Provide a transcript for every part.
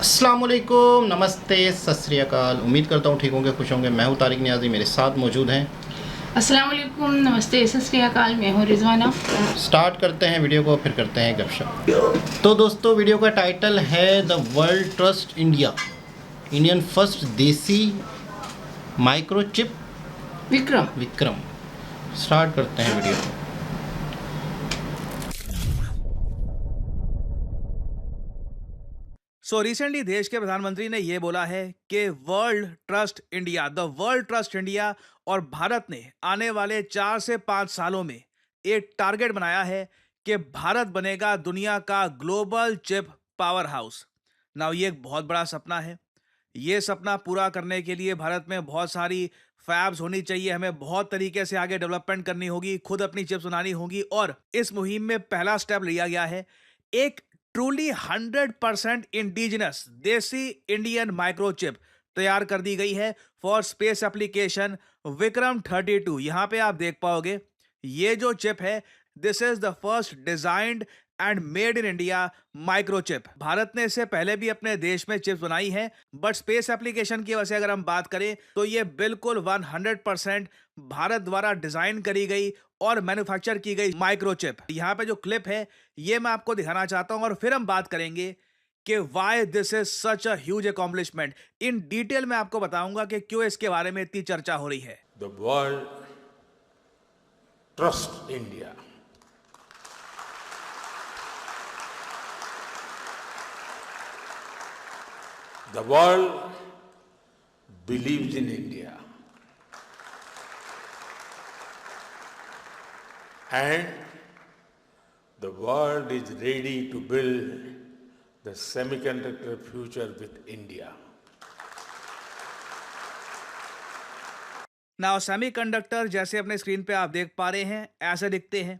अस्सलाम वालेकुम, नमस्ते, सत श्री अकाल। उम्मीद करता हूँ ठीक होंगे, खुश होंगे। मैं हूँ तारिक नियाज़ी, मेरे साथ मौजूद हैं। अस्सलाम वालेकुम, नमस्ते, सत श्री अकाल। मैं हूँ रिजवाना। स्टार्ट करते हैं वीडियो को, फिर करते हैं गपशप। तो दोस्तों, वीडियो का टाइटल है the world trust India, Indian first देसी माइक्रोचिप विक्रम। स्टार्ट करते हैं वीडियो को। रिसेंटली देश के प्रधानमंत्री ने यह बोला है कि world trust India, the world trust India, और भारत ने आने वाले 4 से 5 सालों में एक टारगेट बनाया है कि भारत बनेगा दुनिया का global chip power house. Now ये एक बहुत बड़ा सपना है। ये सपना पूरा करने के लिए भारत में बहुत सारी फैब्स होनी चाहिए, हमें बहुत तरीके से आगे डेवलपमेंट करनी होगी, खुद अपनी चिप्स बनानी होगी। और इस मुहिम में पहला स्टेप लिया गया है एक ट्रूली 100% इंडिजिनस देसी इंडियन माइक्रोचिप तैयार कर दी गई है फॉर स्पेस एप्लीकेशन विक्रम-32। यहां पे आप देख पाओगे ये जो चिप है, this is the first designed and made in India microchip. Bharat ने इससे पहले भी अपने देश में चिप्स बनाई हैं, बट स्पेस एप्लीकेशन की वजह से अगर हम बात करें तो ये बिल्कुल 100% भारत द्वारा डिजाइन करी गई और मैन्युफैक्चर की गई माइक्रोचिप। यहाँ पे जो क्लिप है ये मैं आपको दिखाना चाहता हूँ और फिर हम बात करेंगे कि why this is such a huge accomplishment. In detail में आपको बताऊंगा कि क्यों इसके बारे में इतनी चर्चा हो रही है। The world trusts India. The world believes in India. And the world is ready to build the semiconductor future with India. Now semiconductor जैसे अपने स्क्रीन पे आप देख पा रहे हैं ऐसे दिखते हैं।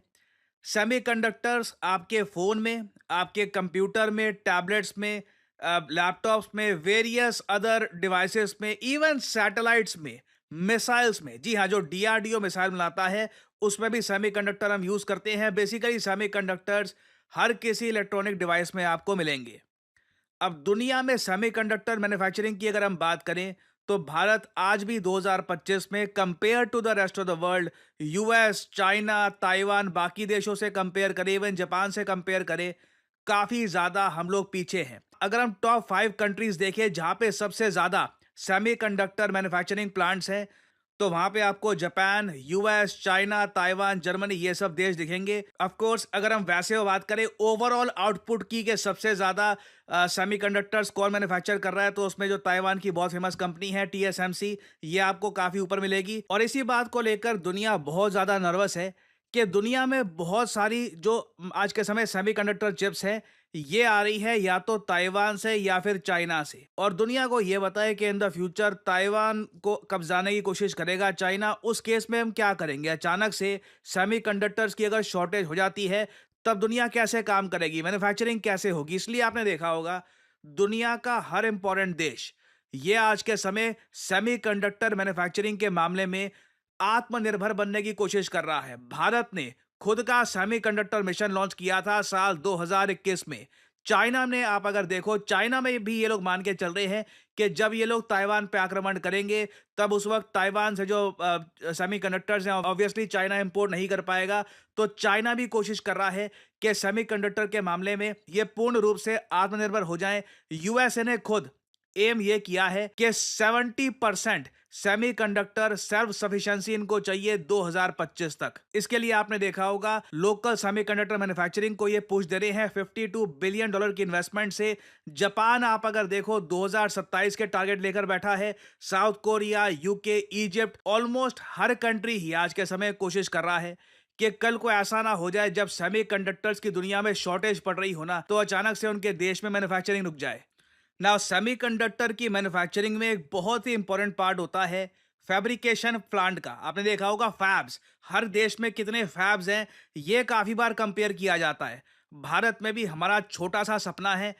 सेमीकंडक्टर्स आपके फोन में, आपके कंप्यूटर में, टैबलेट्स में, लैपटॉप्स में, वेरियस अदर डिवाइसेस में, इवन सैटेलाइट्स में, मिसाइल्स में। जी हाँ, जो डीआरडीओ मिसाइल बनाता है उसमें भी सेमीकंडक्टर हम यूज करते हैं। बेसिकली सेमीकंडक्टर्स हर किसी इलेक्ट्रॉनिक डिवाइस में आपको मिलेंगे। अब दुनिया में सेमीकंडक्टर मैन्युफैक्चरिंग की अगर हम बात करें तो भारत आज भी 2025 में compare to the rest of the world, US, China, Taiwan, बाकी देशों से कंपेयर करें, इवन जापान से कंपेयर करें, काफी ज्यादा हम लोग पीछे हैं। अगर हम टॉप 5 कंट्रीज देखें जहां पे सबसे ज्यादा सेमीकंडक्टर मैन्युफैक्चरिंग प्लांट्स हैं तो वहां पे आपको Japan, US, China, Taiwan, Germany, ये सब देश दिखेंगे। ऑफ कोर्स अगर हम वैसे बात करें ओवरऑल आउटपुट की के सबसे ज्यादा सेमीकंडक्टर्स कौन मैन्युफैक्चर कर रहा है तो उसमें जो ताइवान की बहुत फेमस कंपनी है टीएसएमसी, ये आपको काफी ऊपर मिलेगी। और इसी बात को लेकर दुनिया बहुत ज्यादा नर्वस है कि दुनिया में बहुत सारी जो आज के समय सेमीकंडक्टर चिप्स हैं ये आ रही है या तो ताइवान से या फिर चाइना से। और दुनिया को ये बताए कि इन द फ्यूचर ताइवान को कब्जाने की कोशिश करेगा चाइना। उस केस में हम क्या करेंगे? अचानक से सेमीकंडक्टर्स की अगर शॉर्टेज हो जाती है तब दुनिया कैसे काम करेगी, मैन्युफैक्चरिंग कैसे होगी? इसलिए आपने देखा होगा दुनिया का हर इंपॉर्टेंट देश ये आज के समय सेमीकंडक्टर मैन्युफैक्चरिंग के मामले में आत्मनिर्भर बनने की कोशिश कर रहा है। भारत ने खुद का सेमीकंडक्टर मिशन लॉन्च किया था साल 2021 में। चाइना ने, आप अगर देखो, चाइना में भी ये लोग मान के चल रहे हैं कि जब ये लोग ताइवान पे आक्रमण करेंगे तब उस वक्त ताइवान से जो सेमीकंडक्टर्स हैं ऑब्वियसली चाइना इंपोर्ट नहीं कर पाएगा। तो चाइना भी कोशिश कर रहा है कि सेमीकंडक्टर के मामले में ये पूर्ण रूप से आत्मनिर्भर हो जाएं। यूएसए ने खुद एम ये किया है कि 70% सेमीकंडक्टर सेल्फ सफिशिएंसी इनको चाहिए 2025 तक। इसके लिए आपने देखा होगा लोकल सेमीकंडक्टर मैन्युफैक्चरिंग को ये पुश दे रहे हैं $52 बिलियन की इन्वेस्टमेंट से। जापान आप अगर देखो 2027 के टारगेट लेकर बैठा है। South Korea, UK, Egypt, almost हर कंट्री ही आज के समय कोशिश कर रहा है कि कल को ऐसा ना हो जाए जब सेमीकंडक्टर्स की दुनिया में शॉर्टेज पड़ रही हो ना तो अचानक से उनके देश में मैन्युफैक्चरिंग रुक जाए। नाउ सेमीकंडक्टर की मैन्युफैक्चरिंग में एक बहुत ही इंपॉर्टेंट पार्ट होता है फैब्रिकेशन प्लांट का। आपने देखा होगा फैब्स, हर देश में कितने फैब्स हैं ये काफी बार कंपेयर किया जाता है। भारत में भी हमारा छोटा सा सपना है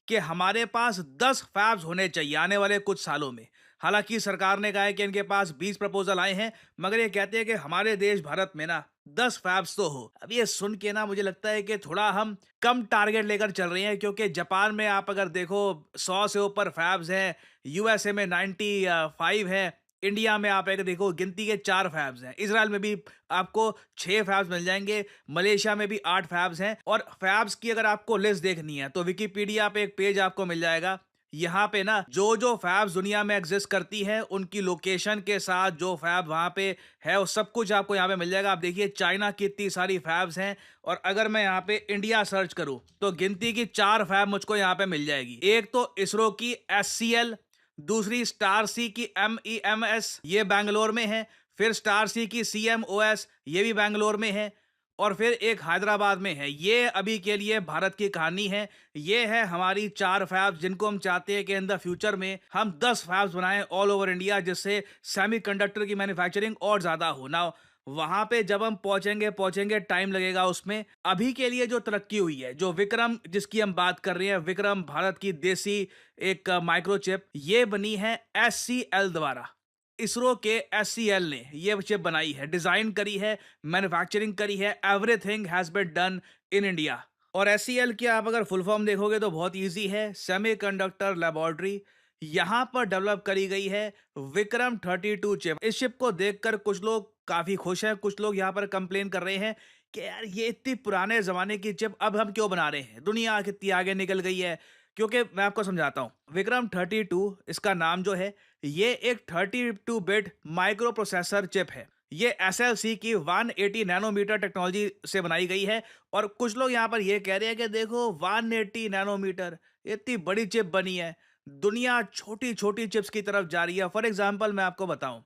कि हमारे पास 10 फैब्स होने चाहिए आने वाले कुछ सालों में। हालांकि सरकार ने कहा है कि इनके पास 20 प्रपोजल आए हैं, मगर ये कहते हैं कि हमारे देश भारत में ना 10 फैब्स तो हो। अब ये सुन के ना मुझे लगता है कि थोड़ा हम कम टारगेट लेकर चल रहे हैं, क्योंकि जापान में आप अगर देखो 100 से ऊपर फैब्स हैं, यूएसए में 95 है, इंडिया में आप अगर देखो गिनती के 4 फैब्स हैं, इजराइल में भी आपको 6 फैब्स मिल जाएंगे, मलेशिया में भी 8 फैब्स हैं। और फैब्स की अगर आपको लिस्ट देखनी है तो विकिपीडिया पे एक पेज आपको मिल जाएगा। यहाँ पे ना जो जो फैब्स दुनिया में एग्जिस्ट करती है उनकी लोकेशन के साथ जो फैब वहाँ पे है वो सब कुछ आपको यहाँ पे मिल जाएगा। आप देखिए चाइना की इतनी सारी फैब्स हैं, और अगर मैं यहाँ पे इंडिया सर्च करूँ तो गिनती की 4 फैब मुझको यहाँ पे मिल जाएगी। एक तो इसरो की SCL, दूसरी स्टार सी की MEMS, ये बैंगलोर में है। फिर स्टार सी की CMOS, ये भी बैंगलोर में है। और फिर एक हैदराबाद में है। ये अभी के लिए भारत की कहानी है। ये है हमारी 4 फैब्स जिनको हम चाहते हैं कि इन द फ्यूचर में हम 10 फैब्स बनाएं ऑल ओवर इंडिया, जिससे सेमीकंडक्टर की मैन्युफैक्चरिंग और ज़्यादा हो ना। वहां पे जब हम पहुंचेंगे टाइम लगेगा उसमें। अभी के लिए जो तरक्की हुई है, जो विक्रम जिसकी हम बात कर रहे हैं, विक्रम भारत की देसी एक माइक्रोचिप, ये बनी है SCL द्वारा। इसरो के SCL ने ये चिप बनाई है, डिजाइन करी है, मैन्युफैक्चरिंग करी है, everything has been done in India. और SCL की आप अगर फुल फॉर्म देखोगे तो बहुत इजी है, सेमीकंडक्टर लैबोरेटरी। यहां पर डेवलप करी गई है विक्रम 32 चिप। इस चिप को देखकर कुछ लोग काफी खुश हैं, कुछ लोग यहाँ पर कंप्लेन कर रहे हैं कि यार ये इतनी पुराने जमाने की चिप अब हम क्यों बना रहे हैं, दुनिया कितनी आगे निकल गई है। क्योंकि मैं आपको समझाता हूँ, विक्रम 32 इसका नाम जो है, ये एक 32 बिट माइक्रो प्रोसेसर चिप है। ये SLC की 180 नैनोमीटर टेक्नोलॉजी से बनाई गई है। और कुछ लोग यहाँ पर ये कह रहे हैं कि देखो 180 नैनोमीटर, इतनी बड़ी चिप बनी है, दुनिया छोटी छोटी चिप्स की तरफ जा रही है। फॉर एग्जाम्पल मैं आपको बताऊं,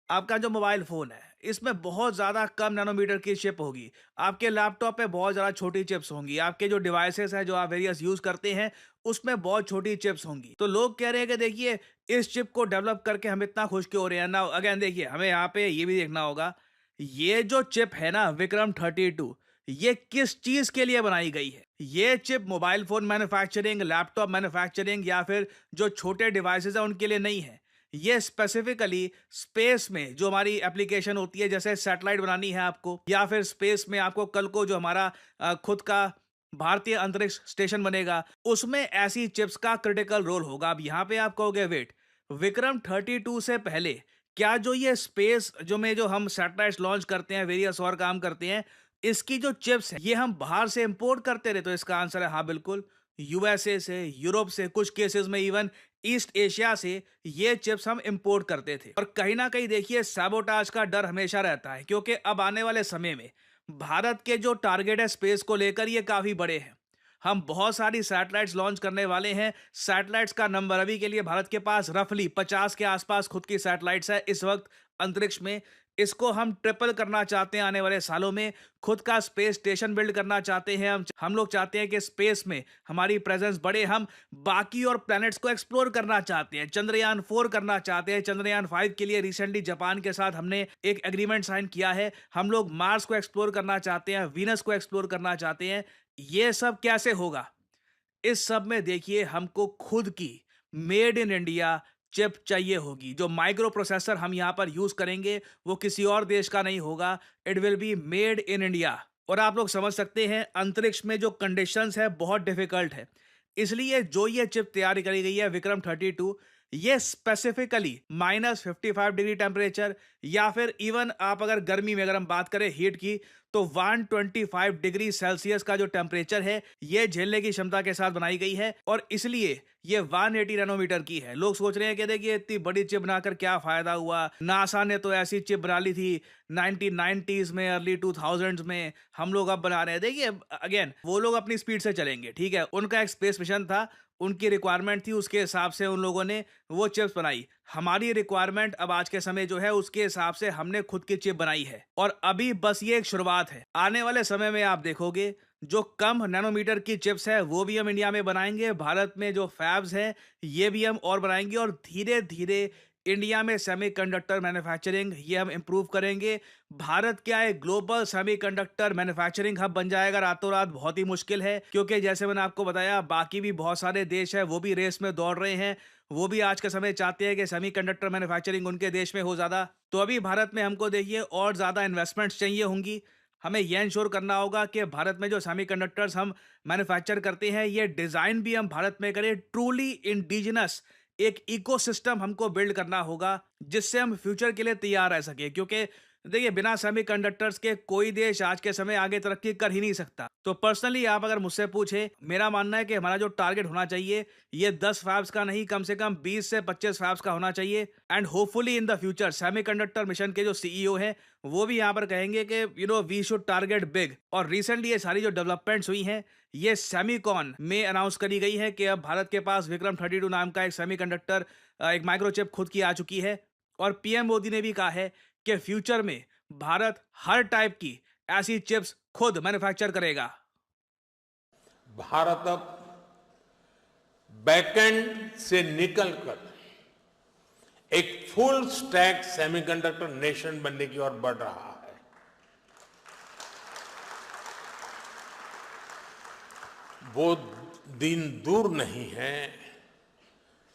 आपका जो मोबाइल फोन है इसमें बहुत ज़्यादा कम नैनोमीटर की चिप होगी, आपके लैपटॉप पे बहुत ज़्यादा छोटी चिप्स होंगी, आपके जो डिवाइसेस हैं जो आप वेरियस यूज़ करते हैं उसमें बहुत छोटी चिप्स होंगी। तो लोग कह रहे हैं कि देखिए इस चिप को डेवलप करके हम इतना खुश क्यों हो रहे हैं ना। अगेन देखिए, हमें यहाँ पे ये भी देखना होगा, ये जो चिप है ना विक्रम 32, ये किस चीज के लिए बनाई गई है। ये chip mobile phone manufacturing, laptop manufacturing या फिर जो छोटे डिवाइसेस हैं उनके लिए नहीं है। ये स्पेसिफिकली स्पेस में जो हमारी एप्लीकेशन होती है, जैसे सैटेलाइट बनानी है आपको, या फिर स्पेस में आपको कल को जो हमारा खुद का भारतीय अंतरिक्ष स्टेशन बनेगा, उसमें ऐसी चिप्स का क्रिटिकल रोल होगा। अब यहाँ पे आप कहोगे वेट, विक्रम 32 से पहले क्या जो ये स्पेस जो हम सैटेलाइट्स लॉन्च करते हैं, वेरियस और काम करते हैं, इसकी जो चिप्स है ये हम बाहर से इंपोर्ट करते रहे? तो इसका आंसर है हाँ, बिल्कुल। यूएसए से, यूरोप से, कुछ केसेस में इवन ईस्ट एशिया से ये चिप्स हम इंपोर्ट करते थे। और कहीं ना कहीं देखिए सैबोटाज का डर हमेशा रहता है, क्योंकि अब आने वाले समय में भारत के जो टारगेट है स्पेस को लेकर ये काफी बड़े हैं। हम बहुत सारी सैटेलाइट्स लॉन्च करने वाले हैं। सैटेलाइट्स का नंबर अभी के लिए भारत के पास रफली 50 के आसपास खुद की सैटेलाइट्स है इस वक्त अंतरिक्ष में। इसको हम ट्रिपल करना चाहते हैं आने वाले सालों में, खुद का स्पेस स्टेशन बिल्ड करना चाहते हैं। हम लोग चाहते हैं कि स्पेस में हमारी प्रेजेंस बढ़े, हम बाकी और प्लैनेट्स को एक्सप्लोर करना चाहते हैं, चंद्रयान 4 करना चाहते हैं। चंद्रयान 5 के लिए रिसेंटली जापान के साथ हमने एक एग्रीमेंट साइन किया है। हम लोग मार्स को एक्सप्लोर करना चाहते हैं, वीनस को एक्सप्लोर करना चाहते हैं। ये सब कैसे होगा? इस सब में देखिए हमको खुद की मेड इन इंडिया चिप चाहिए होगी। जो माइक्रो प्रोसेसर हम यहाँ पर यूज करेंगे वो किसी और देश का नहीं होगा, it will be made in India. और आप लोग समझ सकते हैं अंतरिक्ष में जो कंडीशंस है बहुत डिफिकल्ट है, इसलिए जो ये चिप तैयार करी गई है विक्रम 32, ये स्पेसिफिकली -55 डिग्री टेम्परेचर, या फिर इवन आप अगर गर्मी में अगर हम बात करें हीट की, तो 125 डिग्री सेल्सियस का जो टेम्परेचर है ये झेलने की क्षमता के साथ बनाई गई है। और इसलिए ये 180 नैनोमीटर की है। लोग सोच रहे हैं कि देखिए इतनी बड़ी चिप बनाकर क्या फायदा हुआ, नासा ने तो ऐसी चिप बना ली थी 1990s में, अर्ली 2000s में, हम लोग अब बना रहे हैं। देखिए अगेन वो लोग अपनी स्पीड से चलेंगे, ठीक है, उनका एक स्पेस मिशन था, उनकी रिक्वायरमेंट थी, उसके हिसाब से उन लोगों ने वो चिप्स बनाई। हमारी रिक्वायरमेंट अब आज के समय जो है उसके हिसाब से हमने खुद की चिप बनाई है। और अभी बस ये एक शुरुआत है, आने वाले समय में आप देखोगे जो कम नैनोमीटर की चिप्स है वो भी हम इंडिया में बनाएंगे। भारत में जो फैब्स हैं ये भी हम और बनाएंगे, और धीरे धीरे इंडिया में सेमीकंडक्टर मैन्युफैक्चरिंग ये हम इंप्रूव करेंगे। भारत क्या है, ग्लोबल सेमीकंडक्टर मैन्युफैक्चरिंग हब बन जाएगा रातों रात, बहुत ही मुश्किल है। क्योंकि जैसे मैंने आपको बताया बाकी भी बहुत सारे देश है वो भी रेस में दौड़ रहे हैं, वो भी आज के समय चाहते हैं कि सेमीकंडक्टर मैन्युफैक्चरिंग उनके देश में हो ज्यादा। तो अभी भारत में हमको देखिए और ज्यादा इन्वेस्टमेंट्स चाहिए होंगी, हमें यह इंश्योर करना होगा कि भारत में जो सेमीकंडक्टर्स हम मैन्युफैक्चर करते हैं ये डिज़ाइन भी हम भारत में करें। ट्रूली इंडिजिनस एक इकोसिस्टम हमको बिल्ड करना होगा जिससे हम फ्यूचर के लिए तैयार रह सके, क्योंकि देखिए बिना सेमीकंडक्टर्स के कोई देश आज के समय आगे तरक्की कर ही नहीं सकता। तो पर्सनली आप अगर मुझसे पूछे, मेरा मानना है कि हमारा जो टारगेट होना चाहिए ये 10 फैब्स का नहीं, कम से कम 20 से 25 फैब्स का होना चाहिए। And hopefully in the future semiconductor mission के जो सीईओ हैं वो भी यहाँ पर कहेंगे कि वी शुड टारगेट बिग। और रिसेंटली ये सारी जो डेवलपमेंट्स हुई हैं ये सेमीकॉन में अनाउंस करी गई है कि अब भारत के पास विक्रम 32 नाम का एक सेमीकंडक्टर एक माइक्रोचिप खुद की आ चुकी है। और पीएम मोदी ने भी कहा है कि फ्यूचर में भारत हर टाइप की ऐसी चिप्स खुद मैन्युफैक्चर करेगा। भारत अब बैकएंड से निकलकर एक फुल स्टैक सेमीकंडक्टर नेशन बनने की ओर बढ़ रहा है। वो दिन दूर नहीं है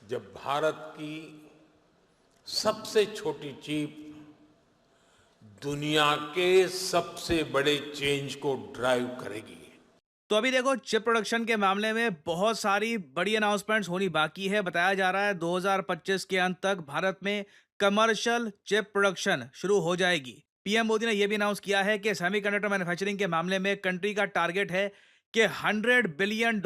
जब भारत की सबसे छोटी चिप दुनिया के सबसे बड़े चेंज को ड्राइव करेगी। तो अभी देखो चिप प्रोडक्शन के मामले में बहुत सारी बड़ी अनाउंसमेंट्स होनी बाकी है। बताया जा रहा है 2025 के अंत तक भारत में कमर्शियल चिप प्रोडक्शन शुरू हो जाएगी। पीएम मोदी ने यह भी अनाउंस किया है कि सेमीकंडक्टर मैन्युफैक्चरिंग के मामले में कंट्री का टारगेट है कि $100 बिलियन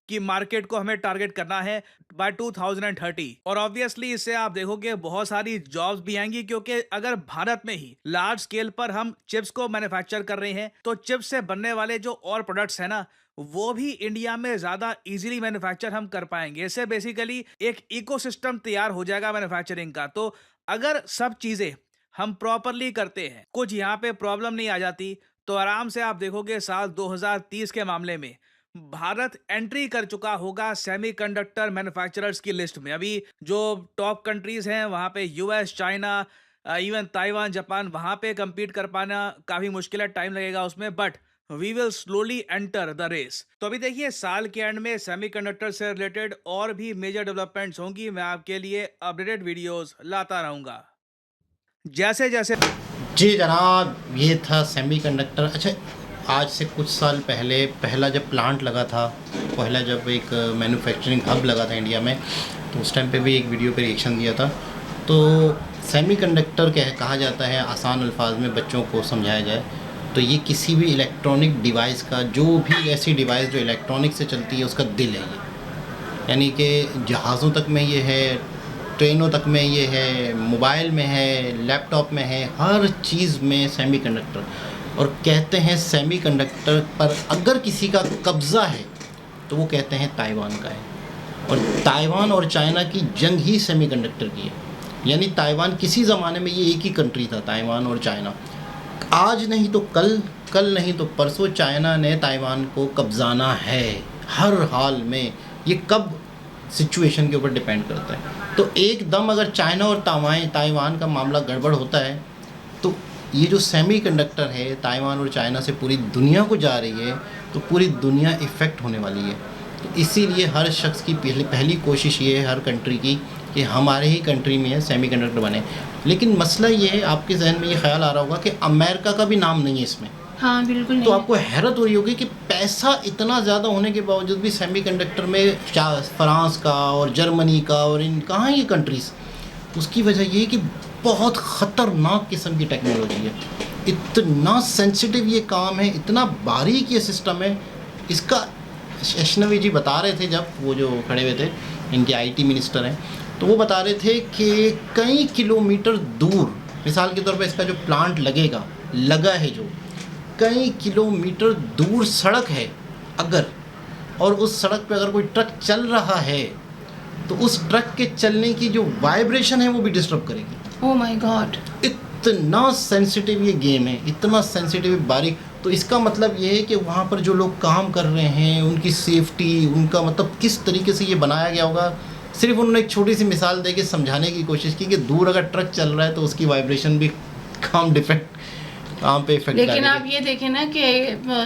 की मार्केट को हमें टारगेट करना है बाय 2030। और ऑब्वियसली इससे आप देखोगे बहुत सारी जॉब्स भी आएंगी, क्योंकि अगर भारत में ही लार्ज स्केल पर हम चिप्स को मैन्युफैक्चर कर रहे हैं तो चिप्स से बनने वाले जो और प्रोडक्ट्स हैं ना वो भी इंडिया में ज्यादा इजीली मैन्युफैक्चर हम कर पाएंगे। इससे बेसिकली एक इकोसिस्टम तैयार हो जाएगा मैन्युफैक्चरिंग का। तो अगर सब चीजें हम प्रॉपरली करते हैं, कुछ यहाँ पे प्रॉब्लम नहीं आ जाती, तो आराम से आप देखोगे साल 2030 के मामले में भारत एंट्री कर चुका होगा सेमीकंडक्टर मैन्युफैक्चरर्स की लिस्ट में। अभी जो टॉप कंट्रीज हैं वहां पे US, China, even Taiwan, Japan, वहां पे compete कर पाना काफी मुश्किल है, टाइम लगेगा उसमें, but we will slowly enter the race. तो अभी देखिए साल के एंड में सेमीकंडक्टर से रिलेटेड और भी मेजर डेवलपमेंट्स होंगी। मैं आपके लिए अपडेटेड वीडियोस लाता रहूंगा जैसे जैसे। जी जनाब, ये था सेमीकंडक्टर। अच्छा, आज से कुछ साल पहले पहला जब प्लांट लगा था, पहला जब एक मैन्युफैक्चरिंग हब लगा था इंडिया में, तो उस टाइम पे भी एक वीडियो पे रिएक्शन दिया था। तो सेमीकंडक्टर कहा जाता है, आसान अल्फाज में बच्चों को समझाया जाए तो ये किसी भी इलेक्ट्रॉनिक डिवाइस का, जो भी ऐसी डिवाइस जो इलेक्ट्रॉनिक से चलती है उसका दिल है ये। यानी कि जहाज़ों तक में ये है, ट्रेनों तक में ये है, मोबाइल में है, लैपटॉप में है, हर चीज़ में सेमीकंडक्टर। और कहते हैं सेमीकंडक्टर पर अगर किसी का कब्ज़ा है तो वो कहते हैं ताइवान का है। और ताइवान और चाइना की जंग ही सेमीकंडक्टर की है। यानी ताइवान किसी ज़माने में ये एक ही कंट्री था, ताइवान और चाइना। आज नहीं तो कल, कल नहीं तो परसों चाइना ने ताइवान को कब्जाना है हर हाल में। ये कब सिचुएशन के ऊपर डिपेंड करता है। तो एकदम अगर चाइना और ताइवान का मामला गड़बड़ होता है तो ये जो सेमीकंडक्टर है ताइवान और चाइना से पूरी दुनिया को जा रही है, तो पूरी दुनिया इफ़ेक्ट होने वाली है। तो इसीलिए हर शख्स की पहली कोशिश ये है, हर कंट्री की, कि हमारे ही कंट्री में सेमीकंडक्टर बने। लेकिन मसला ये है, आपके जहन में ये ख्याल आ रहा होगा कि अमेरिका का भी नाम नहीं है इसमें। हाँ बिल्कुल नहीं। तो आपको हैरत हो रही होगी कि पैसा इतना ज़्यादा होने के बावजूद भी सेमीकंडक्टर में फ्रांस का और जर्मनी का और इन कहाँ ये कंट्रीज़, उसकी वजह ये है कि बहुत ख़तरनाक किस्म की टेक्नोलॉजी है। इतना सेंसिटिव ये काम है, इतना बारीक ये सिस्टम है। इसका वैष्णवी जी बता रहे थे, जब वो जो खड़े हुए थे, इनके आईटी मिनिस्टर हैं, तो वो बता रहे थे कि कई किलोमीटर दूर, मिसाल के तौर पे इसका जो प्लांट लगा है जो कई किलोमीटर दूर सड़क है अगर, और उस सड़क पे अगर कोई ट्रक चल रहा है तो उस ट्रक के चलने की जो वाइब्रेशन है वो भी डिस्टर्ब करेगी। ओह माय गॉड, इतना सेंसिटिव ये गेम है, इतना सेंसिटिव बारीक। तो इसका मतलब ये है कि वहाँ पर जो लोग काम कर रहे हैं उनकी सेफ्टी, उनका मतलब किस तरीके से ये बनाया गया होगा। सिर्फ उन्होंने एक छोटी सी मिसाल दे के समझाने की कोशिश की कि दूर अगर ट्रक चल रहा है तो उसकी वाइब्रेशन भी काम पे इफेक्ट। लेकिन आप ये देखें ना कि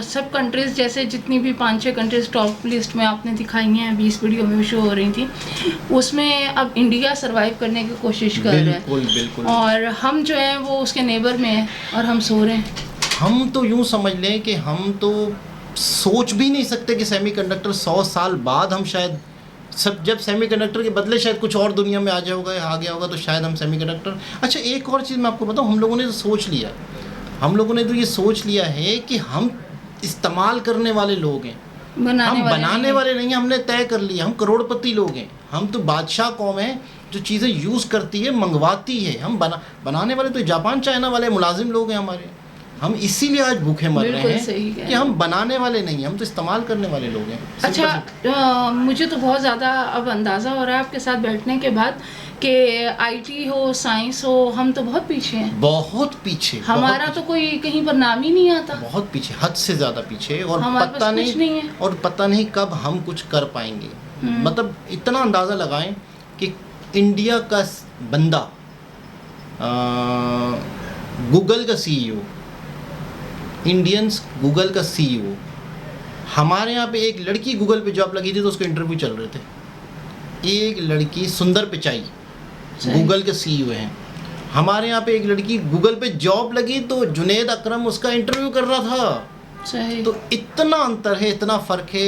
सब कंट्रीज, जैसे जितनी भी 5-6 कंट्रीज टॉप लिस्ट में आपने दिखाई हैं, अभी इस वीडियो में शो हो रही थी, उसमें अब इंडिया सरवाइव करने की कोशिश कर रहा है। बिल्कुल। और हम जो हैं वो उसके नेबर में हैं और हम सो रहे हैं। हम तो यूँ समझ लें कि हम तो सोच भी नहीं सकते कि सेमीकंडक्टर 100 साल बाद हम शायद सब, जब सेमीकंडक्टर के बदले शायद कुछ और दुनिया में आ गया होगा तो शायद हम सेमीकंडक्टर। अच्छा, एक और चीज़ मैं आपको बताऊं, हम लोगों ने तो सोच लिया, हम लोगों ने तो ये सोच लिया है कि हम इस्तेमाल करने वाले लोग हैं, हम बनाने वाले नहीं हैं। हमने तय कर लिया, हम करोड़पति लोग हैं, हम तो बादशाह कौम है जो चीज़ें यूज़ करती है, मंगवाती है। हम बनाने वाले तो जापान चाइना वाले मुलाजिम लोग हैं हमारे। हम इसीलिए आज भूखे मर रहे हैं कि हम बनाने वाले नहीं हैं, हम तो इस्तेमाल करने वाले लोग हैं। अच्छा, मुझे तो बहुत ज़्यादा अब अंदाज़ा हो रहा है आपके साथ बैठने के बाद कि आईटी हो, साइंस हो, हम तो बहुत पीछे हैं, बहुत पीछे। हमारा तो कोई कहीं पर नाम ही नहीं आता, बहुत पीछे, हद से ज़्यादा पीछे। और पता नहीं है। और पता नहीं कब हम कुछ कर पाएंगे। मतलब इतना अंदाज़ा लगाएं कि इंडिया का बंदा गूगल का सीईओ, इंडियंस गूगल का सीईओ, हमारे यहाँ पे एक लड़की गूगल पे जॉब लगी थी तो उसके इंटरव्यू चल रहे थे। एक लड़की सुंदर पिचाई गूगल के सीईओ हैं। हमारे यहाँ पे एक लड़की गूगल पे जॉब लगी तो जुनेद अकरम उसका इंटरव्यू कर रहा था। सही। तो इतना अंतर है, इतना फ़र्क है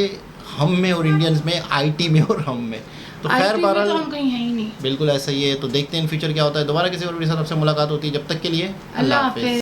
हम में और इंडियंस में, आईटी में और हम में। तो खैर बहरहाल तो हम कहीं है ही नहीं। बिल्कुल ऐसा ही है। तो देखते हैं इन फ्यूचर क्या होता है। दोबारा किसी और वीडियो के साथ आपसे मुलाकात होती है, जब तक के लिए अल्लाह हाफिज़।